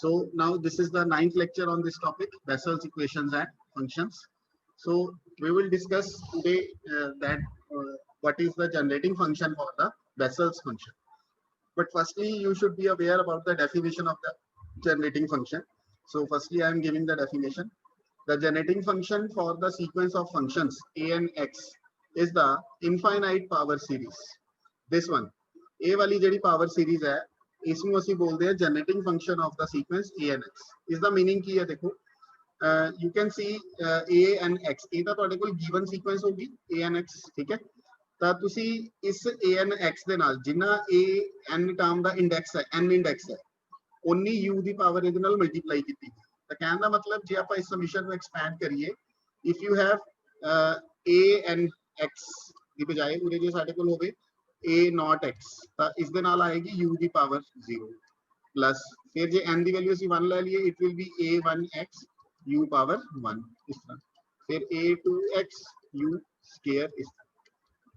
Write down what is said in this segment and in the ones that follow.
So now this is the 9th lecture on this topic, Bessel's equations and functions. So we will discuss today that what is the generating function for the Bessel's function. But firstly, you should be aware about the definition of the generating function. So firstly, I am giving the definition. The generating function for the sequence of functions a and x is the infinite power series. This one, a वाली ਜਿਹੜੀ power series है, इसमें ਅਸੀਂ बोलते हैं generating function of the sequence a and x. इसका meaning ਕੀ है देखो, you can see a and x. ਇਹ ਤਾਂ ਤੁਹਾਡੇ ਕੋਲ given sequence होगी a and x, ठीक है? ਤਾਂ ਤੁਸੀਂ ਇਸ a and x ਦੇ ਨਾਲ ਜਿੰਨਾ a n term the index ਹੈ n ਇੰਡੈਕਸ ਹੈ ਉਨੀ u ਦੀ ਪਾਵਰ ਇਹਦੇ ਨਾਲ ਮਲਟੀਪਲਾਈ ਕੀਤੀ ਗਈ। ਤਾਂ ਕਹਿਣ ਦਾ ਮਤਲਬ ਜੇ ਆਪਾਂ ਇਸ ਸਮੀਸ਼ਨ ਨੂੰ ਐਕਸਪੈਂਡ ਕਰੀਏ, if you have a and x ਦੀ ਬਜਾਏ ਉਰੇ ਜੇ ਸਾਡੇ ਕੋਲ ਹੋਵੇ a not x ਤਾਂ ਇਸ ਦੇ ਨਾਲ ਆਏਗੀ u ਦੀ ਪਾਵਰ 0 ਪਲੱਸ ਫਿਰ ਜੇ n ਦੀ ਵੈਲਿਊ ਅਸੀਂ 1 ਲੈ ਲਈਏ it will be a1x u power 1 ਇਸ ਤਰ੍ਹਾਂ, ਫਿਰ a2x u ਸਕੁਅਰ ਇਸ ਤਰ੍ਹਾਂ।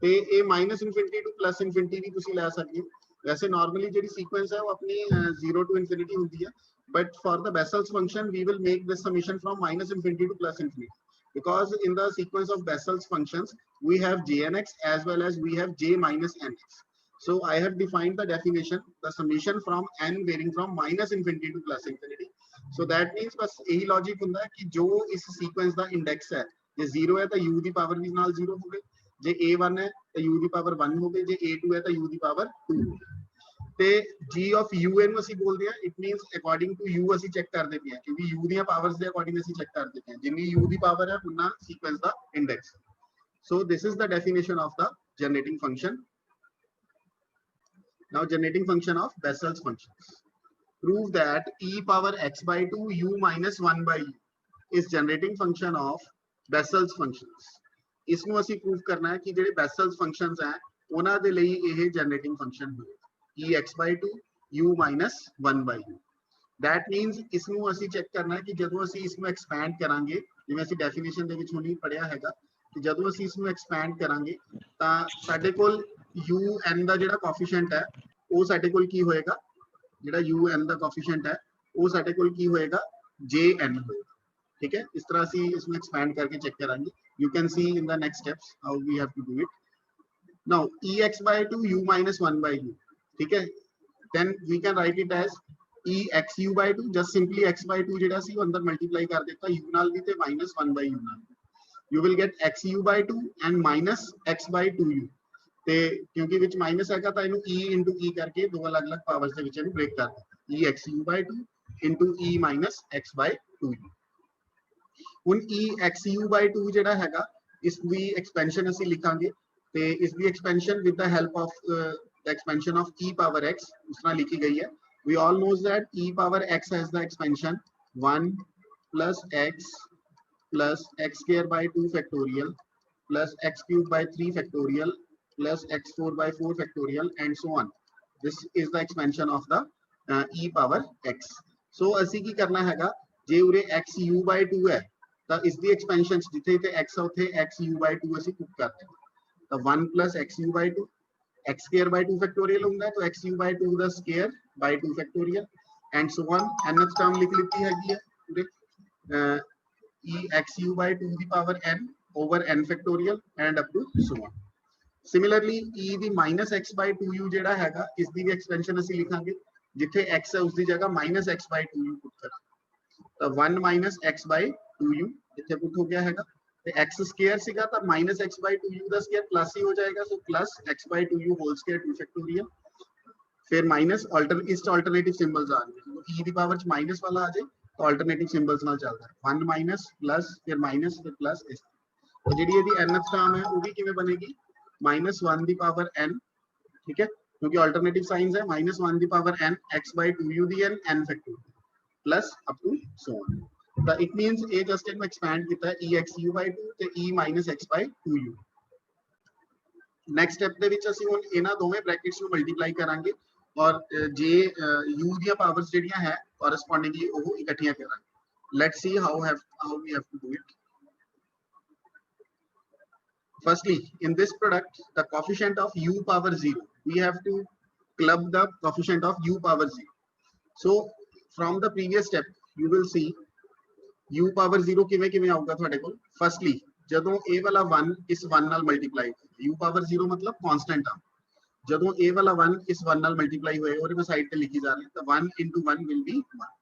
ਤੇ ਇਹ minus infinity to plus infinity ਵੀ ਤੁਸੀਂ ਲੈ ਸਕਦੇ ਹੋ। ਵੈਸੇ ਨਾਰਮਲੀ ਜਿਹੜੀ ਸੀਕੁਐਂਸ ਹੈ ਉਹ ਆਪਣੀ 0 ਟੂ ਇਨਫਿਨਿਟੀ ਹੁੰਦੀ ਹੈ, but for the Bessel's function we will make this summation from minus infinity to plus infinity because in the sequence of Bessel's functions we have j and x as well as we have j minus nx. So I have defined the definition, the summation from n varying from minus infinity to plus infinity. So that means बस यही logic ਹੁੰਦਾ है कि जो इस sequence ਦਾ index है ਜੇ 0 है तो u ਦੀ power भी ਨਾਲ 0 ਹੋਵੇ, ਜੇ a1 है तो u ਦੀ power 1 ਹੋਵੇ, ਜੇ a2 है तो u ਦੀ power 2 ਹੋਵੇ। ਤੇ g of un ਨੂੰ ਅਸੀਂ ਬੋਲਦੇ ਆ, it means according to u ਅਸੀਂ ਚੈੱਕ ਕਰਦੇ ਪਏ ਆ ਕਿਉਂਕਿ u ਦੀਆਂ ਪਾਵਰਸ ਦੇ ਅਕੋਰਡਿੰਗ ਅਸੀਂ ਚੈੱਕ ਕਰਦੇ ਪਏ ਆ, ਜਿੰਨੀ u ਦੀ ਪਾਵਰ ਹੈ ਉਨਾ sequence the index. So this is the definition of the generating function. Now generating function of Bessel's functions. Prove that e power x by 2 u minus 1 by u is generating function of Bessel's functions. ਇਸ ਨੂੰ ਅਸੀਂ proof ਕਰਨਾ ਹੈ ਕਿ ਜਿਹੜੇ Bessel's functions ਹੈ ਉਹਨਾਂ ਦੇ ਲਈ ਇਹ ਜਨਰੇਟਿੰਗ ਫੰਕਸ਼ਨ ਹੋਵੇ ex by 2 u minus 1 by u. That means ਇਸ ਨੂੰ ਅਸੀਂ ਚੈੱਕ ਕਰਨਾ ਹੈ ਕਿ ਜਦੋਂ ਅਸੀਂ ਇਸ ਨੂੰ ਐਕਸਪੈਂਡ ਕਰਾਂਗੇ, ਜਿਵੇਂ ਅਸੀਂ ਡੈਫੀਨੇਸ਼ਨ ਦੇ ਵਿੱਚ ਹੁਣੀ ਪੜਿਆ ਹੈਗਾ ਕਿ ਜਦੋਂ ਅਸੀਂ ਇਸ ਨੂੰ ਐਕਸਪੈਂਡ ਕਰਾਂਗੇ ਤਾਂ ਸਾਡੇ ਕੋਲ un ਦਾ ਜਿਹੜਾ ਕੋਐਫੀਸ਼ੀਐਂਟ ਹੈ ਉਹ ਸਾਡੇ ਕੋਲ ਕੀ ਹੋਏਗਾ, ਜਿਹੜਾ un ਦਾ ਕੋਐਫੀਸ਼ੀਐਂਟ ਹੈ ਉਹ ਸਾਡੇ ਕੋਲ ਕੀ ਹੋਏਗਾ jn ਹੋਏਗਾ, ਠੀਕ ਹੈ? ਇਸ ਤਰ੍ਹਾਂ ਅਸੀਂ ਇਸ ਨੂੰ ਐਕਸਪੈਂਡ ਕਰਕੇ ਚੈੱਕ ਕਰਾਂਗੇ। You can see in the next steps how we have to do it. Now ex by 2 u minus 1 by u, ठीक है? Then we can write it as exu by 2, just simply x by 2 ਜਿਹੜਾ ਸੀ ਉਹ ਅੰਦਰ multiply ਕਰ ਦਿੱਤਾ u ਨਾਲ ਵੀ ਤੇ minus 1 by u ਨਾਲ। You will get xu by 2 and minus x by 2u, ਤੇ ਕਿਉਂਕਿ ਵਿੱਚ ਮਾਈਨਸ ਹੈਗਾ ਤਾਂ ਇਹਨੂੰ e into e ਕਰਕੇ ਦੋ ਅਲੱਗ-ਅਲੱਗ ਪਾਵਰਸ ਦੇ ਵਿੱਚ ਇਹਨੂੰ ਬ੍ਰੇਕ ਕਰ ਦਿੱਤਾ, exu by 2 into e minus x by 2u। ਹੁਣ exu by 2 ਜਿਹੜਾ ਹੈਗਾ ਇਸ ਦੀ ਐਕਸਪੈਂਸ਼ਨ ਅਸੀਂ ਲਿਖਾਂਗੇ ਤੇ ਇਸ ਦੀ expansion with the help of the expansion of e power x ਉਸ ਨਾਲ ਲਿਖੀ ਗਈ ਹੈ। We all knows that e power x has the expansion 1 plus x square by 2 factorial plus x cube by 3 factorial plus x4 by 4 factorial and so on. This is the expansion of the e power x. So ਅਸੀਂ ਕੀ ਕਰਨਾ ਹੈਗਾ, ਜੇ ਉਰੇ xu by 2 ਹੈ ਤਾਂ ਇਸ ਦੀ expansion ਜਿੱਥੇ ਤੇ x ਹੈ ਉੱਥੇ xu by 2 ਅਸੀਂ ਪੁੱਟ ਕਰਦੇ ਹਾਂ ਤਾਂ 1 plus xu by 2 x square by 2 factorial ਹੁੰਦਾ ਹੈ तो xu by 2 the square by 2 factorial and so on। nth term ਲਿਖ ਲਿੱਤੀ ਹੈਗੀ ਹੈ exu by 2 the power n over n factorial and up to so on। Similarly e the minus x by 2u ਜਿਹੜਾ ਹੈਗਾ ਇਸ ਦੀ ਵੀ expansion ਅਸੀਂ ਲਿਖਾਂਗੇ, ਜਿੱਥੇ x ਹੈ ਉਸ ਦੀ ਜਗ੍ਹਾ minus x by 2u ਪੁੱਟ ਕਰਾਂਗੇ ਤਾਂ 1 minus x by 2u ਇੱਥੇ ਪੁੱਟ ਹੋ ਗਿਆ ਹੈਗਾ ਤੇ x ਸਕੁਅਰ ਸੀਗਾ ਤਾਂ minus x by 2u ਦਾ ਸਕੁਅਰ ਪਲੱਸ ਹੀ ਹੋ ਜਾਏਗਾ, so plus x by 2u whole square 2 factorial ਫਿਰ ਮਾਈਨਸ ਇਸ ਆਲਟਰਨੇਟਿਵ ਸਿੰਬਲਸ ਆਣਗੇ, ਜਦੋਂ e ਦੀ ਪਾਵਰ ਚ ਮਾਈਨਸ ਵਾਲਾ ਆ ਜਾਏ ਤਾਂ ਆਲਟਰਨੇਟਿਵ ਸਿੰਬਲਸ ਨਾਲ ਚੱਲਦਾ ਹੈ 1 ਮਾਈਨਸ ਪਲੱਸ ਫਿਰ ਮਾਈਨਸ ਫਿਰ ਪਲੱਸ ਇਸ ਤਾਂ ਜਿਹੜੀ ਇਹਦੀ nth ਟਰਮ ਹੈ ਉਹ ਵੀ ਕਿਵੇਂ ਬਣੇਗੀ -1 ਦੀ ਪਾਵਰ n, ਠੀਕ ਹੈ? ਕਿਉਂਕਿ ਆਲਟਰਨੇਟਿਵ ਸਾਈਨਸ ਹੈ -1 ਦੀ power n x by 2u the n factorial plus up to so on। ਤਾਂ it means ਇਹ ਜਸਟ ਇਹਨੂੰ ਐਕਸਪੈਂਡ ਕੀਤਾ exu by 2 ਤੇ e minus x by 2u। Next step ਦੇ ਵਿੱਚ ਅਸੀਂ ਹੁਣ ਇਹਨਾਂ ਦੋਵੇਂ ਬ੍ਰੈਕਟਸ ਨੂੰ ਮਲਟੀਪਲਾਈ ਕਰਾਂਗੇ ਔਰ ਜੇ u ਦੀਆਂ ਪਾਵਰਸ ਜਿਹੜੀਆਂ ਹੈ ਕੋਰਸਪੋਂਡਿੰਗਲੀ ਉਹ ਇਕੱਠੀਆਂ ਕਰਾਂਗੇ। Let's see how we have to do it. Firstly, in this product the coefficient of u power 0, we have to club the coefficient of u power 0. So from the previous step you will see u power 0 ਕਿਵੇਂ ਕਿਵੇਂ ਆਊਗਾ ਤੁਹਾਡੇ ਕੋਲ firstly ਜਦੋਂ a ਵਾਲਾ 1 ਇਸ 1 ਨਾਲ multiply u power 0 ਮਤਲਬ ਕਾਂਸਟੈਂਟ ਆ ਜਦੋਂ a ਵਾਲਾ 1 ਇਸ 1 ਨਾਲ ਮਲਟੀਪਲਾਈ ਹੋਏ ਔਰ ਮੈਂ ਸਾਈਡ ਤੇ ਲਿਖੀ ਜਾ ਰਿਹਾ ਤਾਂ 1 into 1 will be 1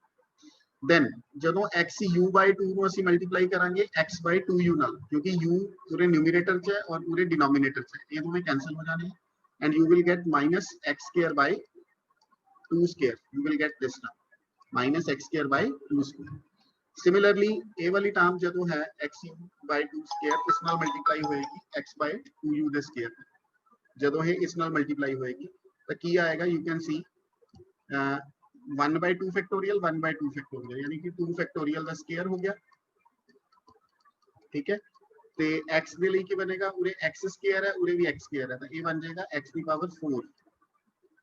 then ਜਦੋਂ x u by 2 ਨੂੰ ਅਸੀਂ ਮਲਟੀਪਲਾਈ ਕਰਾਂਗੇ x by 2u ਨਾਲ ਕਿਉਂਕਿ u ਪੂਰੇ ਨਿਊਮਰੇਟਰ 'ਚ ਹੈ ਔਰ ਪੂਰੇ ਡਿਨੋਮੀਨੇਟਰ 'ਚ ਹੈ ਇਹ ਦੋਵੇਂ ਕੈਨਸਲ ਹੋ ਜਾਣੇ and you will get minus x square by 2 square you will get this now minus x square by 2 square similarly a वाली टर्म जो है x u by 2 square इस नाल मल्टीप्लाई होएगी x by 2u the square ਜਦੋਂ ਇਹ ਇਸ ਨਾਲ ਮਲਟੀਪਲਾਈ ਹੋਏਗੀ ਤਾਂ ਕੀ ਆਏਗਾ you can see 1 by 2 factorial 1 by 2 factorial ਯਾਨੀ ਕਿ 2 ਫੈਕਟੋਰੀਅਲ ਦਾ ਸਕੁਅਰ ਹੋ ਗਿਆ ਠੀਕ ਹੈ ਤੇ x ਦੇ ਲਈ ਕੀ ਬਣੇਗਾ ਉਰੇ x ਸਕੁਅਰ ਹੈ ਉਰੇ ਵੀ x ਸਕੁਅਰ ਹੈ ਤਾਂ ਇਹ ਬਣ ਜਾਏਗਾ x ਦੀ ਪਾਵਰ 4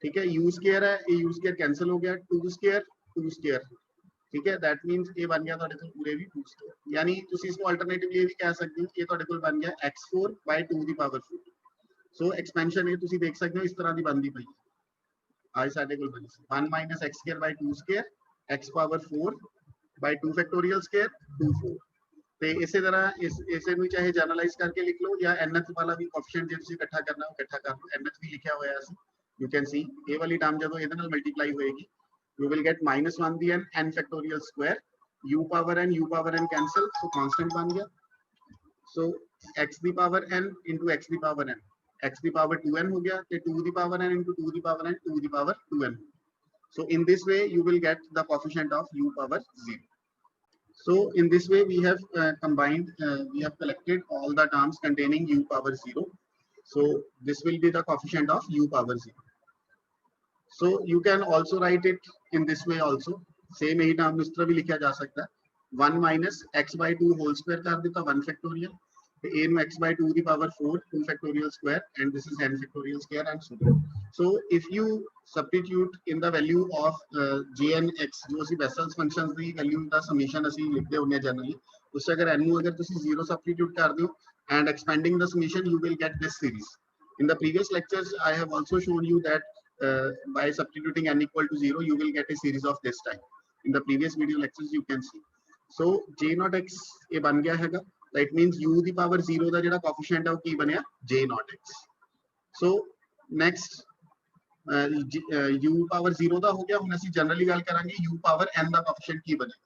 ठीक है u स्क्वायर है ये u स्क्वायर कैंसिल हो गया 2 स्क्वायर ठीक है दैट मींस ये बन गया ਤੁਹਾਡੇ ਕੋਲ ਪੂਰੇ ਵੀ 2 स्क्वायर यानी ਤੁਸੀਂ ਇਸ ਨੂੰ ਅਲਟਰਨੇਟਿਵਲੀ ਇਹ ਵੀ ਕਹਿ ਸਕਦੇ ਹੋ ਇਹ ਤੁਹਾਡੇ ਕੋਲ ਬਣ ਗਿਆ x4 by 2 the power 4 so expansion ਇਹ ਤੁਸੀਂ ਦੇਖ ਸਕਦੇ ਹੋ ਇਸ ਤਰ੍ਹਾਂ ਦੀ ਬਣਦੀ ਪਈ ਹੈ ਅੱਜ ਸਾਡੇ ਕੋਲ ਬਣੀ 1 minus x square by 2 square x power 4 by 2 factorial square 2 4 ਤੇ ਇਸੇ ਤਰ੍ਹਾਂ ਇਸੇ ਨੂੰ ਚਾਹੇ ਜਨਰਲਾਈਜ਼ ਕਰਕੇ ਲਿਖ ਲਓ ਜਾਂ nth ਵਾਲਾ ਵੀ ਕੋਐਫੀਸ਼ੀਐਂਟ ਜੇ ਤੁਸੀਂ ਇਕੱਠਾ ਕਰਨਾ ਉਹ ਇਕੱਠਾ ਕਰ ਲਓ nth ਵੀ ਲਿਖਿਆ ਹੋਇਆ ਸੀ you can see a वाली टर्म जब ਇਹਦੇ ਨਾਲ ਮਲਟੀਪਲਾਈ ਹੋਏਗੀ you will get -1 the n factorial square u power n cancel so constant बन गया so x the power n into x the power n x the power 2n हो गया ਤੇ 2 the power n into 2 the power n 2 the power 2n so in this way you will get the coefficient of u power 0 so in this way we have combined we have collected all the terms containing u power 0 so this will be the coefficient of u power 0 so you can also write it in this way also same यही term इस तरह भी लिखा जा सकता है 1 minus x by 2 whole square कर देता 1 factorial तो a no x by 2 the power 4 2 factorial square and this is n factorial square and so on so if you substitute in the value of j n x जो ਅਸੀਂ vessels functions ਦੀ value ਦਾ summation ਅਸੀਂ ਲਿਖਦੇ ਹੁੰਦੇ generally ਉਸ ਅਗਰ n ਨੂੰ ਅਗਰ ਤੁਸੀਂ 0 substitute ਕਰ ਦਿਓ and expanding the summation you will get this series in the previous lectures I have also shown you that by substituting n equal to 0 you will get a series of this type in the previous video lectures you can see so j naught x ये बन गया हैगा that means u the power 0 ਦਾ ਜਿਹੜਾ coefficient ਹੈ ਉਹ ਕੀ ਬਣਿਆ j naught x so next u power 0 ਦਾ ਹੋ ਗਿਆ ਹੁਣ ਅਸੀਂ ਜਨਰਲੀ ਗੱਲ ਕਰਾਂਗੇ u power n ਦਾ coefficient ਕੀ ਬਣੇਗਾ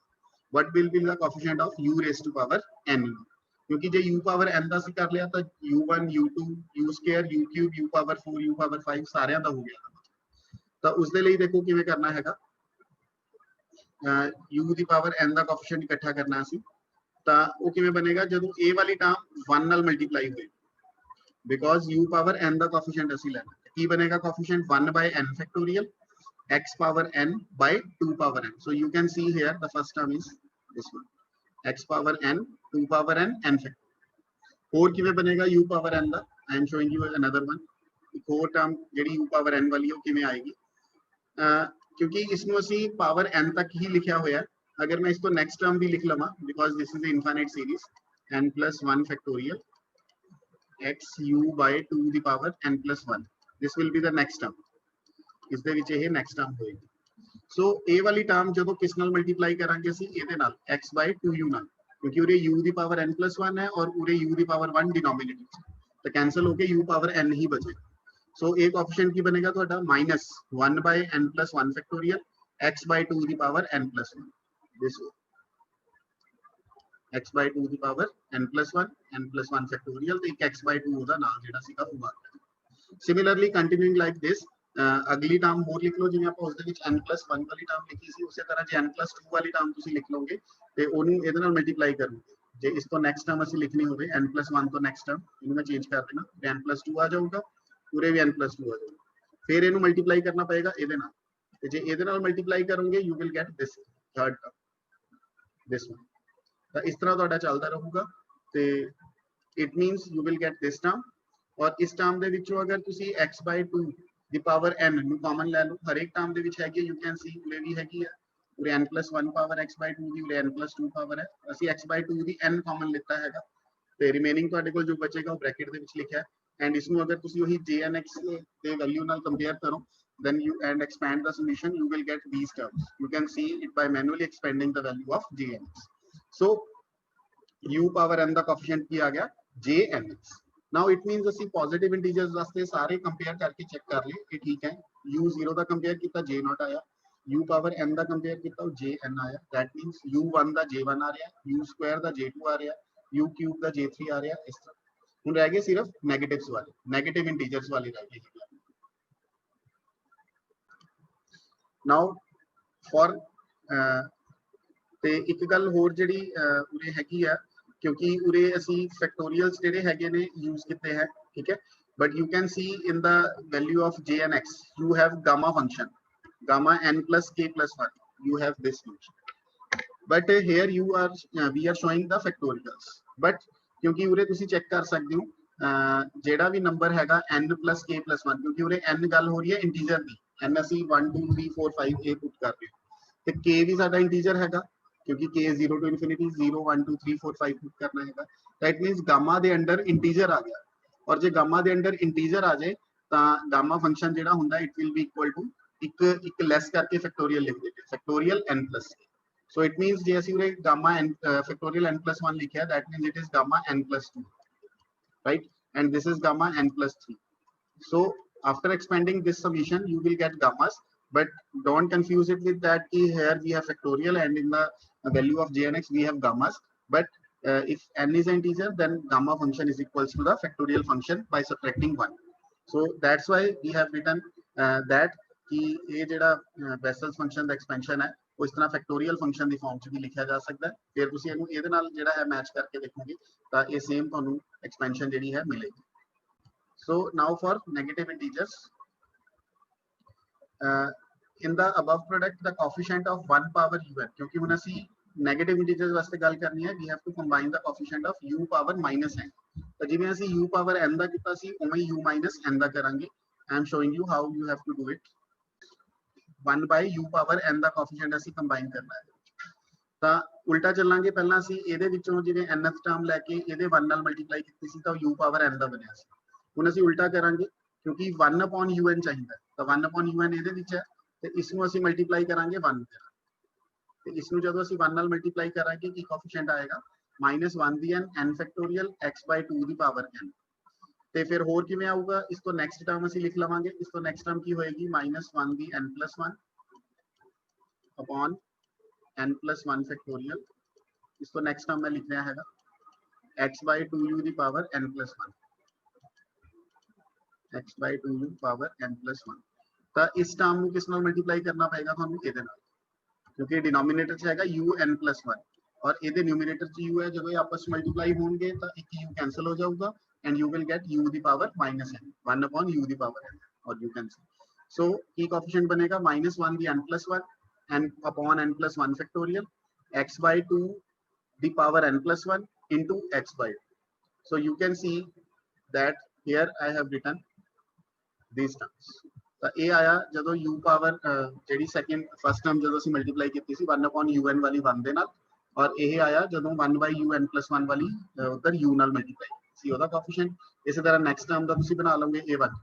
what will be the coefficient of u raised to power n क्योंकि जो u पावर n ਦਾ ਸੀ ਕਰ ਲਿਆ ਤਾਂ u1 u2 u square u cube u power 4 u power 5 ਸਾਰਿਆਂ ਦਾ ਹੋ ਗਿਆ ਤਾਂ ਉਸ ਦੇ ਲਈ ਦੇਖੋ ਕਿਵੇਂ ਕਰਨਾ ਹੈਗਾ u ਦੀ ਪਾਵਰ n ਦਾ ਕੋਐਫੀਸ਼ੀਐਂਟ ਇਕੱਠਾ ਕਰਨਾ ਸੀ ਤਾਂ ਉਹ ਕਿਵੇਂ ਬਣੇਗਾ ਜਦੋਂ a ਵਾਲੀ ਟਰਮ 1 ਨਾਲ ਮਲਟੀਪਲਾਈ ਹੋਏ because u power n the coefficient ਅਸੀਂ ਲੈਣਾ ਕੀ ਬਣੇਗਾ coefficient 1 by n factorial x power n by 2 power n so you can see here the first term is this one x power n 2 power n n factor और किਵੇਂ बनेगा u power n the I am showing you another one एक और term ਜਿਹੜੀ u power n ਵਾਲੀ ਉਹ ਕਿਵੇਂ ਆਏਗੀ क्योंकि इसमें ਅਸੀਂ पावर n तक ही लिखा होया अगर मैं इसको नेक्स्ट टर्म भी लिख लवा because this is the infinite series n plus 1 factorial x u by 2 the power n plus 1 this will be the next term ਇਸ ਦੇ ਵਿੱਚ ਇਹ next term ਹੋਏਗੀ सो a वाली टर्म ਜਦੋਂ किस ਨਾਲ ਮਲਟੀਪਲਾਈ ਕਰਾਂਗੇ ਅਸੀਂ ਇਹਦੇ ਨਾਲ x by 2u ਨਾਲ क्योंकि उरे u ਦੀ ਪਾਵਰ n plus 1 है और उरे u ਦੀ ਪਾਵਰ 1 डिनोमिनेटर तो कैंसिल होके u पावर n ही बचेगा सो एक ऑप्शन की बनेगा ਤੁਹਾਡਾ -1 by n plus 1 factorial x by 2 the power n plus 1 this way x by 2 the power n plus 1 factorial ਤੇ ਇੱਕ x by 2 ਉਹਦਾ ਨਾਲ ਜਿਹੜਾ ਸੀਗਾ ਉਹ ਆ ਗਿਆ ਸਿਮਿਲਰਲੀ ਕੰਟੀਨਿਊਇੰਗ ਲਾਈਕ ਦਿਸ अगली टर्म ਹੋਰ ਲਿਖ ਲਓ ਜਿਵੇਂ ਆਪਾਂ ਉਸ ਦੇ ਵਿੱਚ n plus 1 ਵਾਲੀ ਟਰਮ ਲਿਖੀ ਸੀ ਉਸੇ ਤਰ੍ਹਾਂ ਜੇ n plus 2 ਵਾਲੀ ਟਰਮ ਤੁਸੀਂ ਲਿਖ ਲਓਗੇ ਤੇ ਉਹਨੂੰ ਇਹਦੇ ਨਾਲ ਮਲਟੀਪਲਾਈ ਕਰੋਗੇ ਜੇ ਇਸ ਤੋਂ ਨੈਕਸਟ ਟਰਮ ਅਸੀਂ ਲਿਖਣੀ ਹੋਵੇ n plus 1 ਤੋਂ ਨੈਕਸਟ ਟਰਮ ਇਹਨੂੰ ਮੈਂ ਚੇਂਜ ਕਰ ਦੇਣਾ ਤੇ n plus 2 ਆ ਜਾਊਗਾ ਪੂਰੇ ਵੀ n plus 2 ਆ ਜਾਊਗਾ ਫਿਰ ਇਹਨੂੰ ਮਲਟੀਪਲਾਈ ਕਰਨਾ ਪਏਗਾ ਇਹਦੇ ਨਾਲ ਤੇ ਜੇ ਇਹਦੇ ਨਾਲ ਮਲਟੀਪਲਾਈ ਕਰੋਗੇ you will get this third term this one ਤਾਂ ਇਸ ਤਰ੍ਹਾਂ ਤੁਹਾਡਾ ਚੱਲਦਾ ਰਹੂਗਾ ਤੇ it means you will get this term ਔਰ ਇਸ ਟਰਮ ਦੇ ਵਿੱਚੋਂ ਅਗਰ ਤੁਸੀਂ x by 2 the power n ਨੂੰ ਕਾਮਨ ਲੈ ਲਓ ਹਰ ਇੱਕ ਟਰਮ ਦੇ ਵਿੱਚ ਹੈਗੀ ਯੂ ਕੈਨ ਸੀ ਉਰੇ ਵੀ ਹੈਗੀ ਆ ਉਰੇ n plus 1 power x by 2 ਦੀ ਉਰੇ n plus 2 ਪਾਵਰ ਹੈ ਅਸੀਂ x by 2 the n common ਲਿੱਤਾ ਹੈਗਾ ਤੇ ਰਿਮੇਨਿੰਗ ਤੁਹਾਡੇ ਕੋਲ ਜੋ ਬਚੇਗਾ ਉਹ ਬ੍ਰੈਕਟ ਦੇ ਵਿੱਚ ਲਿਖਿਆ ਹੈ ਐਂਡ ਇਸ ਨੂੰ ਅਗਰ ਤੁਸੀਂ ਉਹੀ jnx ਦੇ ਵੈਲਿਊ ਨਾਲ ਕੰਪੇਅਰ ਕਰੋ then you and expand the solution, you will get these terms. You can see it by manually expanding the value of jnx. So u power n the coefficient की आ गया jnx. Now it means ਅਸੀਂ positive integers वास्ते सारे compare करके check कर ले कि ठीक है. u0 ਦਾ compare ਕੀਤਾ j0 आया, u power n ਦਾ compare ਕੀਤਾ jn आया. That means u1 the j1 आ रहा, u square ਦਾ j2 आ रहा, u cube ਦਾ j3 आ रहा. इस तरह ਹੁਣ रह गए सिर्फ negatives वाले, negative integers वाले रह गए. Now for ਤੇ ਇੱਕ ਗੱਲ ਹੋਰ ਜਿਹੜੀ ਉਰੇ ਹੈਗੀ ਆ, क्योंकि उरे असी फैक्टोरियल्स जेडे हैगे ने यूज किते हैं, ठीक है. But you can see in the value of j and x you have gamma function, gamma n plus k plus 1, you have this function. But here you are we are showing the factorials. But क्योंकि उरे तुसी check कर सकते हो जेड़ा भी number हैगा n plus k plus 1, क्योंकि उरे n गल हो रही है इंटीजर दी, n असी 1 2 3 4 5 a पुट कर रहे हो, ते k भी साडा इंटीजर हैगा क्योंकि k 0 to infinity 0 1 2 3 4 5 पुट करना है. दैट मींस गामा दे अंडर इंटीजर आ गया, और जे गामा दे अंडर इंटीजर आ जाए तो गामा फंक्शन जेड़ा हुंदा it will be equal to एक लेस करके फैक्टोरियल लिख देते, factorial n plus k. So it means जे ਅਸੀਂ ਉਰੇ gamma n factorial n plus 1 लिखा है, that means it is gamma n plus 2, right, and this is gamma n plus 3. So after expanding this summation you will get gammas, but don't confuse it with that ki here we have factorial and in the value of j and x we have gammas. But if n is an integer, then gamma function is equals to the factorial function by subtracting 1. So that's why we have written that कि ये जेड़ा Bessel's function दा expansion है वो इस तरह factorial function दी form च भी लिखा जा सकता है. फिर तुसी इहनू इहदे नाल जेड़ा है मैच करके देखोगे तां ये सेम तुहानू expansion जेड़ी है मिलेगी. So now for negative integers, in the above product the coefficient of 1 power un, क्योंकि हुण असी नेगेटिव इंटीजर्स वास्ते गल करनी है, we have to combine the coefficient of u power -n. तो जिवें असी u पावर n दा कीता सी उवें u n दा करांगे. I am showing you how you have to do it. 1 by u power n दा कोएफिशिएंट असी कंबाइन करना है. ਤਾਂ उल्टा ਚੱਲਾਂਗੇ, ਪਹਿਲਾਂ ਅਸੀਂ ਇਹਦੇ ਵਿੱਚੋਂ ਜਿਵੇਂ nth ਟਰਮ ਲੈ ਕੇ ਇਹਦੇ 1 ਨਾਲ ਮਲਟੀਪਲਾਈ ਕੀਤੀ ਸੀ ਤਾਂ u ਪਾਵਰ n ਦਾ ਬਣਿਆ ਸੀ. ਹੁਣ ਅਸੀਂ ਉਲਟਾ ਕਰਾਂਗੇ ਕਿਉਂਕਿ 1 upon un ਚਾਹੀਦਾ, ਤਾਂ 1 upon un ਇਹਦੇ ਵਿੱਚ ਹੈ ਤੇ ਇਸ ਨੂੰ ਅਸੀਂ ਮਲਟੀਪਲਾਈ ਕਰਾਂਗੇ 1 ਦੇ ਨਾਲ. ਤੇ ਇਸ ਨੂੰ ਜਦੋਂ ਅਸੀਂ 1 ਨਾਲ ਮਲਟੀਪਲਾਈ ਕਰਾਂਗੇ ਕੀ ਕੋਐਫੀਸ਼ੀਐਂਟ ਆਏਗਾ -1 ਦੀ n n ਫੈਕਟੋਰੀਅਲ x/2 ਦੀ ਪਾਵਰ n. ਤੇ ਫਿਰ ਹੋਰ ਕਿਵੇਂ ਆਊਗਾ, ਇਸ ਤੋਂ ਨੈਕਸਟ ਟਰਮ ਅਸੀਂ ਲਿਖ ਲਵਾਂਗੇ. ਇਸ ਤੋਂ ਨੈਕਸਟ ਟਰਮ ਕੀ ਹੋਏਗੀ -1 ਦੀ n + 1 upon n plus 1 factorial. इस तो नेक्स्ट टर्म में लिख रहा है x/2u ਦੀ power n plus 1, x/2u power n plus 1. ਤਾਂ ਇਸ ਟਰਮ ਨੂੰ ਕਿਸ ਨਾਲ ਮਲਟੀਪਲਾਈ ਕਰਨਾ ਪਏਗਾ ਤੁਹਾਨੂੰ ਇਹਦੇ ਨਾਲ, क्योंकि डिनोमिनेटर च हैगा u n plus 1 और ਇਹਦੇ न्यूमरेटर च u है. जब ये आपस में मल्टीप्लाई होंगे तो एक u कैंसिल हो जाएगा and you will get u the power -n 1 upon u the power n, और you can see. so की कोएफिशिएंट बनेगा -1 ਦੀ n plus 1 n upon n plus 1 factorial x/2 the power n plus 1 into x/2. So you can see that here I have written these terms. ਤਾਂ ਇਹ ਆਇਆ ਜਦੋਂ u power ਜਿਹੜੀ second first term ਜਦੋਂ ਅਸੀਂ multiply ਕੀਤੀ ਸੀ 1 upon un ਵਾਲੀ 1 ਦੇ ਨਾਲ, ਔਰ ਇਹ ਆਇਆ ਜਦੋਂ 1/un plus 1 ਵਾਲੀ ਉਧਰ u ਨਾਲ ਮਲਟੀਪਲਾਈ ਸੀ ਉਹਦਾ ਕੋਐਫੀਸ਼ੀਐਂਟ. ਇਸੇ ਤਰ੍ਹਾਂ ਨੈਕਸਟ ਟਰਮ ਦਾ ਤੁਸੀਂ ਬਣਾ ਲਓਗੇ a1.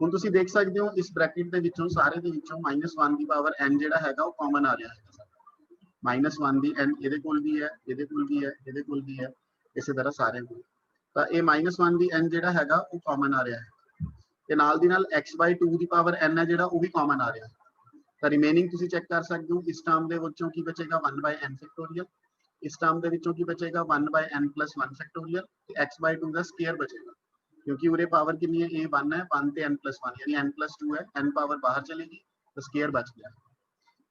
ਹੁਣ ਤੁਸੀਂ ਦੇਖ ਸਕਦੇ ਹੋ ਇਸ ਬ੍ਰੈਕਟ ਦੇ ਵਿੱਚੋਂ ਸਾਰੇ ਦੇ ਵਿੱਚੋਂ -1 ਦੀ ਪਾਵਰ n ਜਿਹੜਾ ਹੈਗਾ ਉਹ ਕਾਮਨ ਆ ਰਿਹਾ ਹੈ. -1 ਦੀ n ਇਹਦੇ ਕੋਲ ਵੀ ਹੈ, ਇਹਦੇ ਕੋਲ ਵੀ ਹੈ, ਇਹਦੇ ਕੋਲ ਵੀ ਹੈ, ਇਸੇ ਤਰ੍ਹਾਂ ਸਾਰੇ ਕੋਲ. ਤਾਂ ਇਹ -1 ਦੀ n ਜਿਹੜਾ ਹੈਗਾ ਉਹ ਕਾਮਨ ਆ ਰਿਹਾ ਹੈ ਤੇ ਨਾਲ ਦੀ ਨਾਲ x/2 ਦੀ ਪਾਵਰ n ਹੈ ਜਿਹੜਾ ਉਹ ਵੀ ਕਾਮਨ ਆ ਰਿਹਾ ਹੈ. ਤਾਂ ਰਿਮੇਨਿੰਗ ਤੁਸੀਂ ਚੈੱਕ ਕਰ ਸਕਦੇ ਹੋ. ਇਸ ਟਰਮ ਦੇ ਵਿੱਚੋਂ ਕੀ ਬਚੇਗਾ 1/n ਫੈਕਟੋਰੀਅਲ, ਇਸ ਟਰਮ ਦੇ ਵਿੱਚੋਂ ਕੀ ਬਚੇਗਾ 1/n + 1 ਫੈਕਟੋਰੀਅਲ ਤੇ x/2 ਦਾ ਸਕੁਅਰ ਬਚੇਗਾ क्योंकि उरे पावर कितनी है a 1 है 1 ਤੇ n + 1 यानी n + 2 है, n पावर बाहर चलेगी तो स्क्वायर बच गया.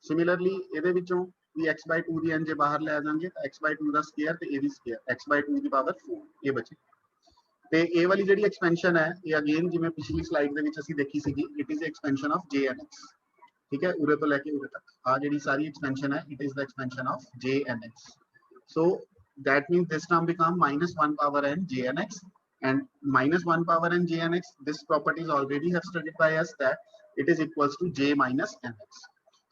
सिमिलरली ਇਹਦੇ ਵਿੱਚੋਂ ਵੀ x/2 ਦੀ n ਜੇ ਬਾਹਰ ਲੈ ਜਾਵਾਂਗੇ ਤਾਂ x/2 ਦਾ ਸਕੁਅਰ ਤੇ a the square x/2 the power 4 ਇਹ ਬਚੇ. ਤੇ ਇਹ ਵਾਲੀ ਜਿਹੜੀ ਐਕਸਪੈਂਸ਼ਨ ਹੈ ਇਹ ਅਗੇਨ ਜਿਵੇਂ ਪਿਛਲੀ ਸਲਾਈਡ ਦੇ ਵਿੱਚ ਅਸੀਂ ਦੇਖੀ ਸੀਗੀ, it is expansion of j and x. ਠੀਕ ਹੈ, ਉਰੇ ਤੋਂ ਲੈ ਕੇ ਉਰੇ ਤੱਕ ਆ ਜਿਹੜੀ ਸਾਰੀ ਐਕਸਪੈਂਸ਼ਨ ਹੈ it is the expansion of j and x. So that means this term become -1 power n j and x. And -1 power n j and x, this property is already have studied by us that it is equals to j minus nx.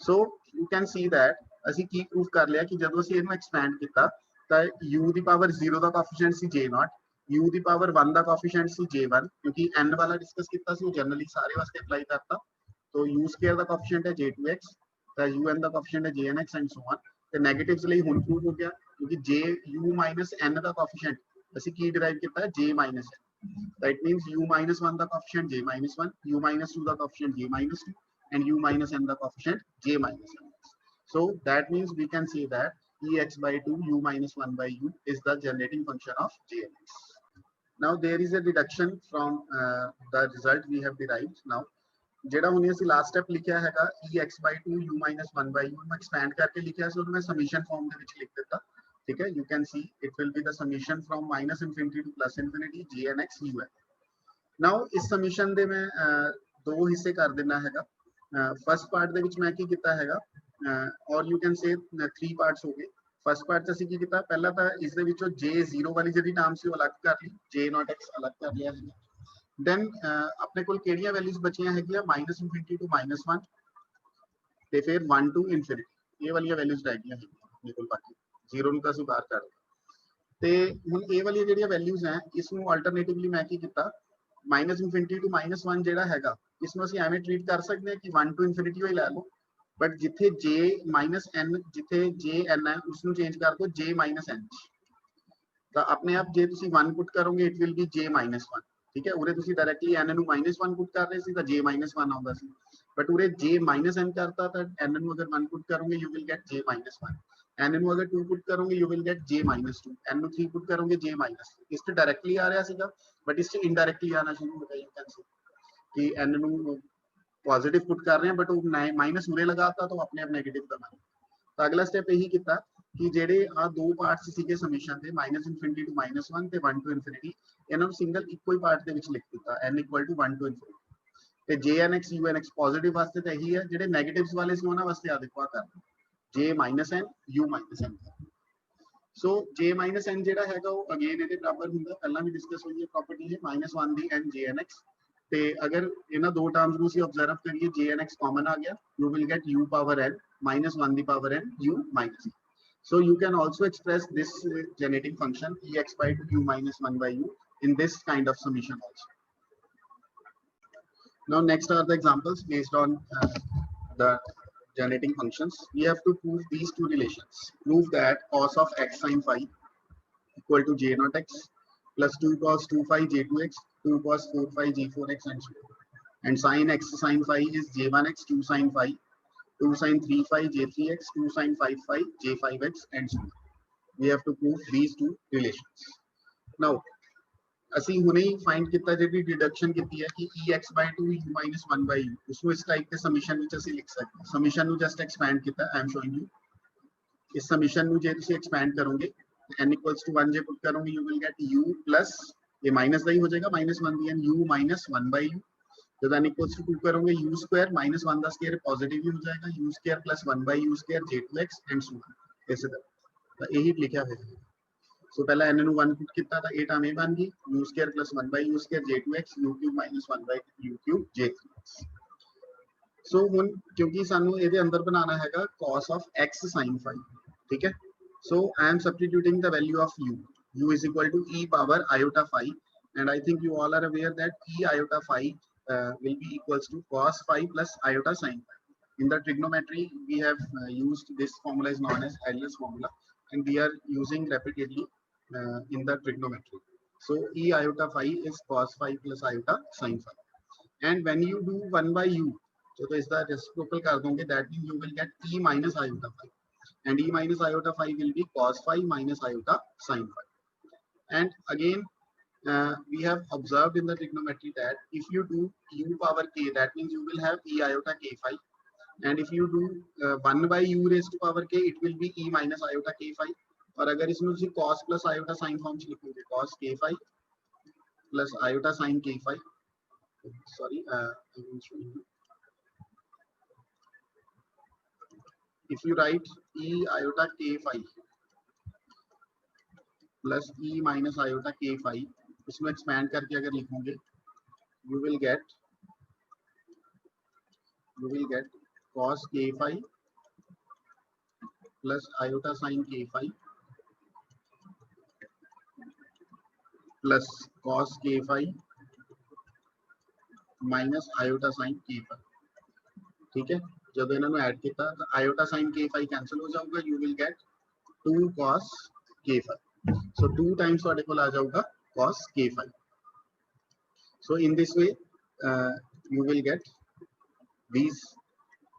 So you can see that ਅਸੀਂ ਕੀ proof ਕਰ ਲਿਆ ਕਿ ਜਦੋਂ ਅਸੀਂ ਇਹਨੂੰ expand ਕੀਤਾ ਤਾਂ u ਦੀ power 0 ਦਾ coefficient ਸੀ j0, u ਦੀ power 1 ਦਾ coefficient ਸੀ j1, ਕਿਉਂਕਿ n ਵਾਲਾ ਡਿਸਕਸ ਕੀਤਾ ਸੀ ਉਹ ਜਨਰਲੀ ਸਾਰੇ ਵਾਸਤੇ ਅਪਲਾਈ ਕਰਤਾ. तो u स्क्वायर ਦਾ ਕੋਐਫੀਸ਼ੀਐਂਟ ਹੈ j2x ਤਾਂ un ਦਾ ਕੋਐਫੀਸ਼ੀਐਂਟ ਹੈ jnx ਐਂਡ ਸੋ on ਤੇ ਨੈਗੇਟਿਵਸ ਲਈ ਹੁਣ ਪ੍ਰੂਵ ਹੋ ਗਿਆ ਕਿਉਂਕਿ ju minus n ਦਾ ਕੋਐਫੀਸ਼ੀਐਂਟ ਅਸੀਂ ਕੀ ਡਿਰਾਈਵ ਕੀਤਾ j minus n that means u minus 1 the coefficient j minus 1 u minus 2 the coefficient j minus 2 and u minus n the coefficient j minus n. So that means we can say that ex by 2 u minus 1 by u is the generating function of jnx. Now there is a deduction from the result we have derived. Now ਜਿਹੜਾ ਹੁਣੇ ਅਸੀਂ last step ਲਿਖਿਆ ਹੈਗਾ ex by 2 u minus 1 by u ਮੈਂ expand ਕਰਕੇ ਲਿਖਿਆ ਸੀ ਉਹਨੂੰ ਮੈਂ ਸਮੀਸ਼ਨ ਫਾਰਮ ਦੇ ਵਿੱਚ ਲਿਖ ਦਿੱਤਾ ठीक है you can see it will be the summation from minus infinity to plus infinity j n x u n. now इस summation ਦੇ ਮੈਂ ਦੋ ਹਿੱਸੇ ਕਰ ਦੇਣਾ ਹੈਗਾ ਫਸਟ ਪਾਰਟ ਦੇ ਵਿੱਚ ਮੈਂ ਕੀ ਕੀਤਾ ਹੈਗਾ ਔਰ you can say 3 parts ਹੋ ਗਏ ਫਸਟ ਪਾਰਟ ਚ ਅਸੀਂ ਕੀ ਕੀਤਾ ਪਹਿਲਾਂ ਤਾਂ ਇਸ ਦੇ ਵਿੱਚੋਂ j0 ਵਾਲੀ ਜਿਹੜੀ ਟਰਮ ਸੀ ਉਹ ਅਲੱਗ ਕਰ ਲਈ j not x ਅਲੱਗ ਕਰ ਲਿਆ ਹੈ then ਆਪਣੇ ਕੋਲ ਕਿਹੜੀਆਂ ਵੈਲਿਊਜ਼ ਬਚੀਆਂ ਹੈਗੀਆਂ minus infinity to minus 1 ਤੇ ਫਿਰ 1 to infinity ਇਹ ਵਾਲੀਆਂ ਵੈਲਿਊਜ਼ ਰਹਿ ਗਈਆਂ ਹੈਗੀਆਂ ਆਪਣੇ ਕੋਲ ਬਾਕੀ 0 ਨੂੰ ਤਾਂ ਅਸੀਂ ਬਾਹਰ ਕੱਢ ਤੇ ਹੁਣ ਇਹ ਵਾਲੀ ਜਿਹੜੀਆਂ ਵੈਲਿਊਜ਼ ਹੈ ਇਸ ਨੂੰ ਆਲਟਰਨੇਟਿਵਲੀ ਮੈਂ ਕੀ ਕੀਤਾ ਮਾਈਨਸ ਇਨਫਿਨਿਟੀ ਟੂ ਮਾਈਨਸ 1 ਜਿਹੜਾ ਹੈਗਾ ਇਸ ਨੂੰ ਅਸੀਂ ਐਵੇਂ ਟ੍ਰੀਟ ਕਰ ਸਕਦੇ ਹਾਂ ਕਿ 1 ਟੂ ਇਨਫਿਨਿਟੀ ਹੀ ਲੈ ਲਓ ਬਟ ਜਿੱਥੇ j ਮਾਈਨਸ n ਜਿੱਥੇ j n ਹੈ ਉਸ ਨੂੰ ਚੇਂਜ ਕਰ ਦਿਓ j ਮਾਈਨਸ n ਤਾਂ ਆਪਣੇ ਆਪ ਜੇ ਤੁਸੀਂ 1 ਪੁੱਟ ਕਰੋਗੇ it will be j minus 1 ਠੀਕ ਹੈ ਉਰੇ ਤੁਸੀਂ ਡਾਇਰੈਕਟਲੀ n ਨੂੰ ਮਾਈਨਸ 1 ਪੁੱਟ ਕਰ ਰਹੇ ਸੀ ਤਾਂ j ਮਾਈਨਸ 1 ਆਉਂਦਾ ਸੀ ਬਟ ਉਰੇ j ਮਾਈਨਸ n ਕਰਤਾ ਤਾਂ n ਨੂੰ ਅਗਰ 1 ਪੁੱਟ ਕਰੋਗੇ you will get j minus 1 n ਨੂੰ ਅਗਰ 2 ਪੁੱਟ ਕਰੋਗੇ you will get j minus 2 n ਨੂੰ 3 ਪੁੱਟ ਕਰੋਗੇ j minus 2 ਇਸ ਤੇ ਡਾਇਰੈਕਟਲੀ ਆ ਰਿਹਾ ਸੀਗਾ ਬਟ ਇਸ ਤੇ ਇਨਡਾਇਰੈਕਟਲੀ ਆਣਾ ਸ਼ੁਰੂ ਹੋ ਗਿਆ ਯੂ ਕੈਨ ਸੇ ਕਿ n ਨੂੰ ਪੋਜ਼ਿਟਿਵ ਪੁੱਟ ਕਰ ਰਹੇ ਹਾਂ ਬਟ ਉਹ ਮਾਈਨਸ ਉਰੇ ਲਗਾਤਾ ਤਾਂ ਆਪਣੇ ਆਪ ਨੈਗੇਟਿਵ ਕਰਨਾ ਤਾਂ ਅਗਲਾ ਸਟੈਪ ਇਹੀ ਕੀਤਾ ਕਿ ਜਿਹੜੇ ਆ ਦੋ ਪਾਰਟਸ ਸੀਗੇ ਸਮੇਸ਼ਨ ਦੇ ਮਾਈਨਸ ਇਨਫਿਨਿਟੀ ਟੂ ਮਾਈਨਸ 1 ਤੇ 1 ਟੂ ਇਨਫਿਨਿਟੀ ਇਹਨਾਂ ਨੂੰ ਸਿੰਗਲ ਇੱਕੋ ਹੀ ਪਾਰਟ ਦੇ ਵਿੱਚ ਲਿਖ ਦਿੱਤਾ n equal to 1 to infinity ਤੇ jnx unx ਪੋਜ਼ਿਟਿਵ ਵਾਸਤੇ ਤਾਂ ਇਹੀ ਹੈ ਜਿਹੜੇ ਨੈਗੇਟਿਵਸ ਵਾਲੇ ਸੀ ਉਹਨਾਂ ਵਾਸਤੇ ਆ ਦੇਖੋ ਆ ਕਰ j minus n u minus n so j minus n ਜਿਹੜਾ ਹੈਗਾ ਉਹ ਅਗੇਨ ਇਹਦੇ ਬਰਾਬਰ ਹੁੰਦਾ ਪਹਿਲਾਂ ਵੀ ਡਿਸਕਸ ਹੋਈ ਹੈ ਪ੍ਰੋਪਰਟੀ ਹੈ -1 ਦੀ n jnx ਤੇ ਅਗਰ ਇਹਨਾਂ ਦੋ ਟਰਮਸ ਨੂੰ ਅਸੀਂ ਆਬਜ਼ਰਵ ਕਰੀਏ jnx ਕਾਮਨ ਆ ਗਿਆ you will get u power n -1 the power n u minus n so you can also express this generating function ex by 2 u minus 1 by u in this kind of summation also. Now next are the examples based on the generating functions. We have to prove these two relations. Prove that cos of x sin phi equal to j naught x plus 2 cos 2 phi j2x 2 cos 4 phi j4x and so on. And sin x sin phi is j1x 2 sin phi 2 sin 3 phi j3x 2 sin 5 phi j5x and so on. We have to prove these two relations. Now ਅਸੀਂ ਹੁਣੇ ਹੀ find ਕੀਤਾ ਜਿਹੜੀ deduction ਕੀਤੀ ਹੈ ਕਿ ex by 2 u minus 1 by u ਉਸ ਨੂੰ ਇਸ ਟਾਈਪ ਦੇ ਸਮੀਸ਼ਨ ਵਿੱਚ ਅਸੀਂ ਲਿਖ ਸਕਦੇ ਹਾਂ ਸਮੀਸ਼ਨ ਨੂੰ ਜਸਟ ਐਕਸਪੈਂਡ ਕੀਤਾ ਆਈ ਐਮ ਸ਼ੋਇੰਗ ਯੂ ਇਸ ਸਮੀਸ਼ਨ ਨੂੰ ਜੇ ਤੁਸੀਂ ਐਕਸਪੈਂਡ ਕਰੋਗੇ n equals to 1 ਜੇ ਪੁੱਟ ਕਰੋਗੇ you will get u plus ਇਹ ਮਾਈਨਸ ਦਾ ਹੀ ਹੋ ਜਾਏਗਾ -1 ਦੀ n u minus 1 by u ਜਦੋਂ n equals to 2 ਕਰੋਗੇ u square -1 ਦਾ ਸਕੁਅਰ ਪੋਜ਼ਿਟਿਵ ਹੀ ਹੋ ਜਾਏਗਾ u square plus 1 by u square j2x and so on ਇਸੇ ਤਰ੍ਹਾਂ ਤਾਂ ਇਹੀ ਲਿਖਿਆ ਹੋਇਆ ਹੈ so पहला n ਨੂੰ 1 पुट किया था 8 हमें बन गई u square plus 1 by u square j2x u cube minus 1 by u cube j3x so ਹੁਣ ਕਿਉਂਕਿ ਸਾਨੂੰ ਇਹਦੇ ਅੰਦਰ ਬਣਾਉਣਾ ਹੈਗਾ cos of x sin phi ठीक है so I am substituting the value of u is equal to e power iota phi and I think you all are aware that e iota phi will be equals to cos phi plus iota sin phi in the trigonometry we have used this formula is known as Euler's formula and we are using repeatedly in the trigonometry. So e iota phi is cos phi plus iota sin phi. And when you do 1 by u, so is the reciprocal कर दोगे that means you will get e minus iota phi. And e minus iota phi will be cos phi minus iota sin phi. And again, we have observed in the trigonometry that if you do u power k, that means you will have e iota k phi. And if you do 1 by u raised to power k, it will be e minus iota k phi. और अगर इसमें उसी cos plus iota sin form से लिखोगे cos k phi plus iota sin k phi sorry I will show you if you write e iota k phi plus e minus iota k phi इसमें expand करके अगर लिखोगे you will get cos k phi plus iota sin k phi plus cos k phi minus iota sin k phi ठीक है, जब इन्होंने add किया तो आयोटा साइन k5 कैंसिल हो जाऊगा, you will get 2 cos k5. So 2 times ਤੁਹਾਡੇ ਕੋਲ ਆ ਜਾਊਗਾ cos k5. So in this way you will get these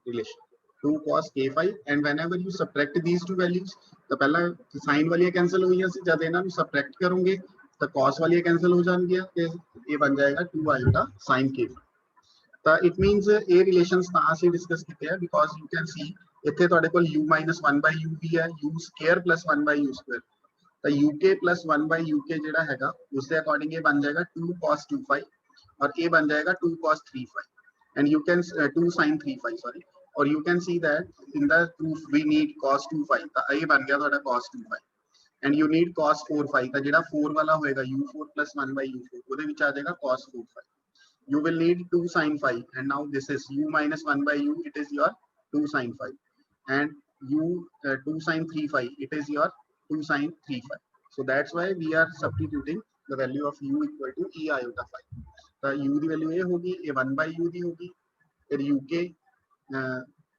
relation 2 cos k5 and whenever you subtract these two values ਤਾਂ ਪਹਿਲਾਂ sin ਵਾਲੀਆਂ cancel ਹੋਈਆਂ ਸੀ, ਜਦ ਇਹਨਾਂ ਨੂੰ ਸਬਟ੍ਰੈਕਟ ਕਰੋਗੇ ਤਾਂ cos ਵਾਲੀਆਂ ਕੈਨਸਲ ਹੋ ਜਾਣਗੀਆਂ ਤੇ ਇਹ ਬਣ ਜਾਏਗਾ 2 iota sin k5. ਤਾਂ ਇਟ ਮੀਨਸ ਇਹ ਰਿਲੇਸ਼ਨਸ ਤਾਂ ਅਸੀਂ ਡਿਸਕਸ ਕੀਤੇ ਆ ਬਿਕੋਜ਼ ਯੂ ਕੈਨ ਸੀ ਇੱਥੇ ਤੁਹਾਡੇ ਕੋਲ u 1/u ਵੀ ਹੈ, u ਸਕੁਅਰ 1/u ਸਕੁਅਰ, ਤਾਂ uk 1/uk ਜਿਹੜਾ ਹੈਗਾ ਉਸ ਦੇ ਅਕੋਰਡਿੰਗ ਇਹ ਬਣ ਜਾਏਗਾ 2 cos 25 और ये बन जाएगा 2 cos 35 and you can 2 sin 35 sorry, और you can see that in the proof we need cos 25 ਤਾਂ ਇਹ ਬਣ ਗਿਆ ਤੁਹਾਡਾ cos 25 and you need cos 45 ਤਾਂ ਜਿਹੜਾ 4 ਵਾਲਾ ਹੋਏਗਾ u4 1/u4 ਉਹਦੇ ਵਿੱਚ ਆ ਜਾਏਗਾ cos 45. You will need 2 sin 5 and now this is u minus 1/u, it is your 2 sin 5 and u 2 sin 35 it is your 2 sin 35. So that's why we are substituting the value of u equal to e iota 5. तो u ਦੀ value ਇਹ ਹੋਗੀ, ਇਹ 1/u ਦੀ ਹੋਗੀ, ਫਿਰ uk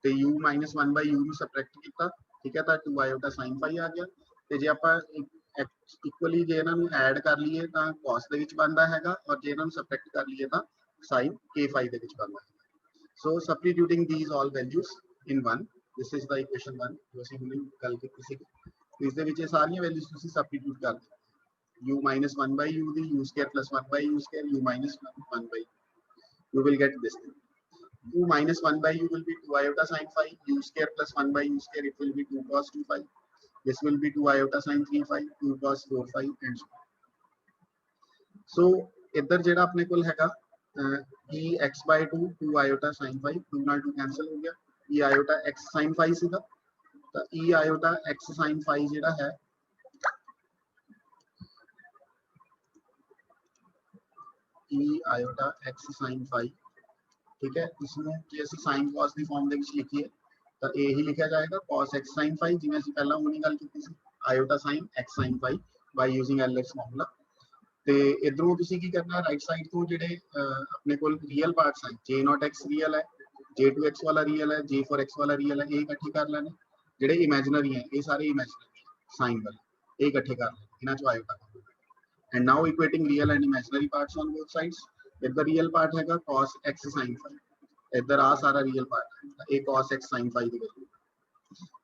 ਤੇ u minus 1/u ਨੂੰ subtract ਕੀਤਾ, ਠੀਕ ਹੈ, ਤਾਂ 2 iota sin 5 ਆ ਗਿਆ। ਤੇ ਜੇ ਆਪਾਂ ਇਕੁਅਲੀ ਜੇ ਇਹਨਾਂ ਨੂੰ ਐਡ ਕਰ ਲਈਏ ਤਾਂ cos ਦੇ ਵਿੱਚ ਬਣਦਾ ਹੈਗਾ, ਔਰ ਜੇ ਇਹਨਾਂ ਨੂੰ ਸਬਟ੍ਰੈਕਟ ਕਰ ਲਈਏ ਤਾਂ sin k5 ਦੇ ਵਿੱਚ ਬਣਦਾ ਹੈ। So substituting these all values in one, this is the equation 1 ਜੋ ਅਸੀਂ ਹੁਣੇ ਗੱਲ ਕੀਤੀ ਸੀ, ਇਸ ਦੇ ਵਿੱਚ ਇਹ ਸਾਰੀਆਂ ਵੈਲਿਊਜ਼ ਤੁਸੀਂ ਸਬਸਟੀਟਿਊਟ ਕਰ ਦਿਓ, u minus 1/u the u square plus 1/u square, u minus 1/u, you will get this thing. u minus 1/u will be 2 iota sin 5, u square plus 1/u square it will be 2 cos 25, this will be 2 iota sin 35, 2 cos 45 and so on. So ਇੱਧਰ ਜਿਹੜਾ ਆਪਣੇ ਕੋਲ ਹੈਗਾ e x/2 2 iota sin 5, 2 ਨਾਲ 2 cancel ਹੋ ਗਿਆ, e iota x sin 5 ਸੀਗਾ, ਤਾਂ e iota x sin 5 ਜਿਹੜਾ ਹੈ e iota x sin 5, ठीक है, इसमें ਜੇ ਅਸੀਂ sin cos ਦੀ ਫਾਰਮ ਦੇ ਵਿੱਚ ਲਿਖੀਏ ਤਾਂ ਇਹ ਹੀ ਲਿਖਿਆ ਜਾਏਗਾ cos x sin 5, ਜਿਵੇਂ ਅਸੀਂ ਪਹਿਲਾਂ ਹੁਣੀ ਗੱਲ ਕੀਤੀ ਸੀ iota sin x sin 5 by using LX formula। ਤੇ ਇਧਰੋਂ ਤੁਸੀਂ ਕੀ ਕਰਨਾ, ਰਾਈਟ ਸਾਈਡ ਤੋਂ ਜਿਹੜੇ ਆਪਣੇ ਕੋਲ ਰੀਅਲ ਪਾਰਟਸ ਹੈ j0x ਰੀਅਲ ਹੈ, j2x ਵਾਲਾ ਰੀਅਲ ਹੈ, j4x ਵਾਲਾ ਰੀਅਲ ਹੈ, ਇਹ ਇਕੱਠੇ ਕਰ ਲੈਣੇ, ਜਿਹੜੇ ਇਮੇਜਿਨਰੀ ਹੈ ਇਹ ਸਾਰੇ ਇਮੇਜਿਨਰੀ ਸਾਈਨ ਵਾਲੇ ਇਹ ਇਕੱਠੇ ਕਰ ਲੈਣੇ, ਇਹਨਾਂ ਚੋਂ iota. And now equating real and imaginary parts on both sides. ਇੱਧਰ ਰੀਅਲ ਪਾਰਟ ਹੈਗਾ cos x sin 5, ਇੱਧਰ ਆ ਸਾਰਾ ਰੀਅਲ ਪਾਰਟ ਹੈ, ਇਹ cos x sin 5 ਦੀ ਵੈਲਿਊ,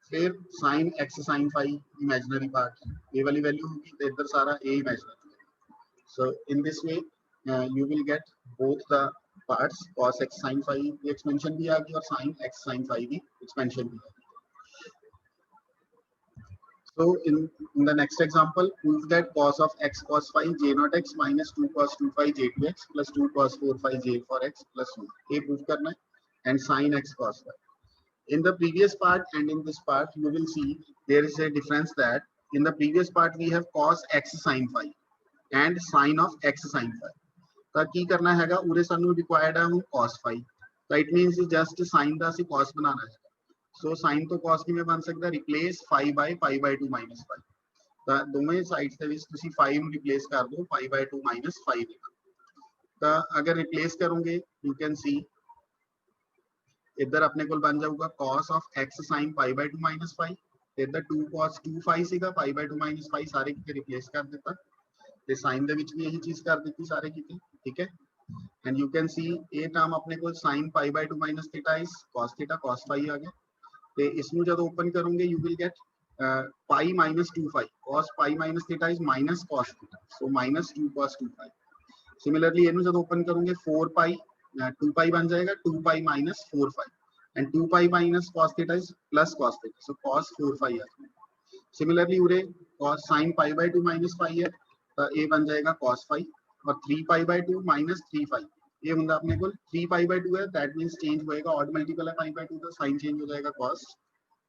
ਫਿਰ sin x sin 5 imaginary part ਇਹ ਵਾਲੀ ਵੈਲਿਊ ਹੋਗੀ, ਤੇ ਇੱਧਰ ਸਾਰਾ ਇਹ imaginary. So in this way you will get both the parts cos x sin 5 की expansion भी आ गई और sin x sin 5 की expansion भी आ गई। So in the next example prove that cos of x cos 5 j0 x minus 2 cos 25 j2x plus 2 cos 45 j4x plus 1 ये prove करना है and sin x cos 5. In the previous part and in this part you will see there is a difference that in the previous part we have cos x sin 5 and sin of x sin 5, ਤਾਂ ਕੀ ਕਰਨਾ ਹੈਗਾ ਉਰੇ ਸਾਨੂੰ required ਹੈ ਹੁਣ cos 5, ਤਾਂ it means just sin ਦਾ ਅਸੀਂ cos ਬਣਾਉਣਾ ਹੈ। ਸੋ sin ਤੋਂ cos ਕਿਵੇਂ ਬਣ ਸਕਦਾ, ਰਿਪਲੇਸ 5/2 minus 5, ਤਾਂ ਦੋਵੇਂ ਸਾਈਡਸ ਦੇ ਵਿੱਚ ਤੁਸੀਂ 5 ਨੂੰ ਰਿਪਲੇਸ ਕਰ ਦਿਓ 5/2 minus 5 ਤਾਂ ਅਗਰ ਰਿਪਲੇਸ ਕਰੋਗੇ ਯੂ ਕੈਨ ਸੀ ਇੱਧਰ ਆਪਣੇ ਕੋਲ ਬਣ ਜਾਊਗਾ cos of x sin 5/2 minus 5, ਤੇ ਇੱਧਰ 2 cos 25 ਸੀਗਾ 5/2 minus 5 ਸਾਰੇ ਕਿਤੇ ਰਿਪਲੇਸ ਕਰ ਦਿੱਤਾ, ਤੇ साइन ਦੇ ਵਿੱਚ ਵੀ ਇਹੀ ਚੀਜ਼ ਕਰ ਦਿੱਤੀ ਸਾਰੇ ਕਿਤੇ, ਠੀਕ ਹੈ। ਐਂਡ ਯੂ ਕੈਨ ਸੀ ਇਹ ਟਰਮ ਆਪਣੇ ਕੋਲ sin π/2 minus theta is cos theta cos phi ਆ ਗਿਆ, ਤੇ ਇਸ ਨੂੰ ਜਦੋਂ ਓਪਨ ਕਰੋਗੇ you will get pi minus 2 phi cos pi minus theta is minus cos theta, so minus 2 cos 2 phi। Similarly ਇਹਨੂੰ ਜਦੋਂ ਓਪਨ ਕਰੋਗੇ 4 pi 2 pi ਬਣ ਜਾਏਗਾ 2 pi minus 4 phi and 2 pi minus cos theta is plus cos theta, so cos 4 phi ਆ जाएगा। Similarly उरे cos sin π/2 minus phi है ਤਾਂ ਇਹ ਬਣ ਜਾਏਗਾ cos phi और 3 π/2 minus 3 phi ये ਹੁੰਦਾ ਆਪਣੇ ਕੋਲ 3 π/2 है, दैट मींस चेंज होएगा ऑड मल्टीपल है π/2 का साइन चेंज हो जाएगा cos,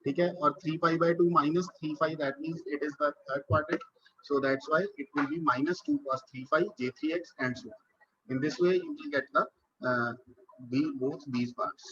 ठीक है, और 3 π/2 minus 3 phi that means it is the third quadrant, so that's why it will be minus 2 cos 3 phi j3x and so on। In this way you will get the both these parts।